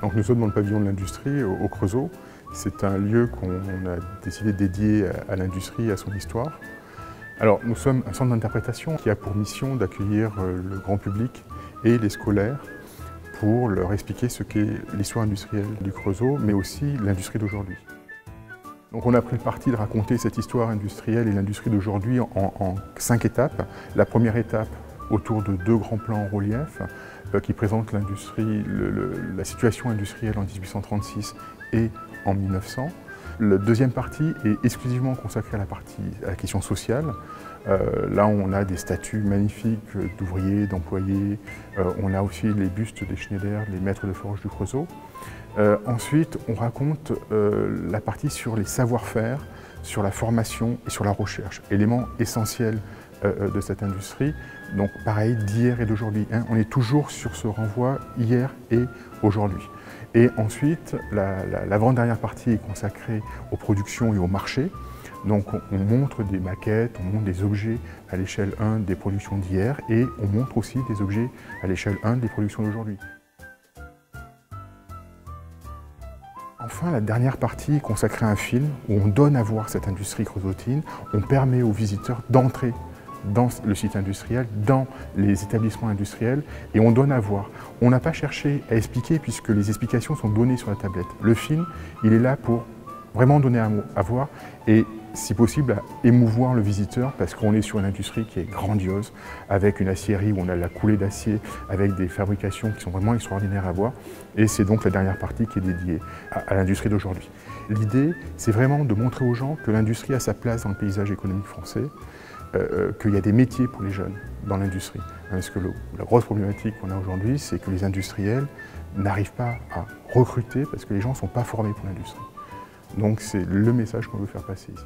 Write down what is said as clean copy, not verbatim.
Donc nous sommes dans le pavillon de l'industrie au Creusot. C'est un lieu qu'on a décidé de dédier à l'industrie et à son histoire. Alors nous sommes un centre d'interprétation qui a pour mission d'accueillir le grand public et les scolaires pour leur expliquer ce qu'est l'histoire industrielle du Creusot, mais aussi l'industrie d'aujourd'hui. Donc on a pris le parti de raconter cette histoire industrielle et l'industrie d'aujourd'hui en 5 étapes. La première étape autour de 2 grands plans en relief qui présentent l'industrie, la situation industrielle en 1836 et en 1900. La deuxième partie est exclusivement consacrée à la question sociale. Là, on a des statues magnifiques d'ouvriers, d'employés. On a aussi les bustes des Schneider, les maîtres de forge du Creusot. Ensuite, on raconte la partie sur les savoir-faire, sur la formation et sur la recherche, éléments essentiels de cette industrie. Donc pareil d'hier et d'aujourd'hui. On est toujours sur ce renvoi hier et aujourd'hui. Et ensuite, l'avant-dernière partie est consacrée aux productions et au marché. Donc on montre des maquettes, on montre des objets à l'échelle 1 des productions d'hier et on montre aussi des objets à l'échelle 1 des productions d'aujourd'hui. Enfin, la dernière partie est consacrée à un film où on donne à voir cette industrie creusotine, on permet aux visiteurs d'entrer dans le site industriel, dans les établissements industriels, et on donne à voir. On n'a pas cherché à expliquer puisque les explications sont données sur la tablette. Le film, il est là pour vraiment donner à voir et, si possible, à émouvoir le visiteur parce qu'on est sur une industrie qui est grandiose, avec une aciérie où on a la coulée d'acier, avec des fabrications qui sont vraiment extraordinaires à voir. Et c'est donc la dernière partie qui est dédiée à l'industrie d'aujourd'hui. L'idée, c'est vraiment de montrer aux gens que l'industrie a sa place dans le paysage économique français, qu'il y a des métiers pour les jeunes dans l'industrie. Parce que la grosse problématique qu'on a aujourd'hui, c'est que les industriels n'arrivent pas à recruter parce que les gens ne sont pas formés pour l'industrie. Donc c'est le message qu'on veut faire passer ici.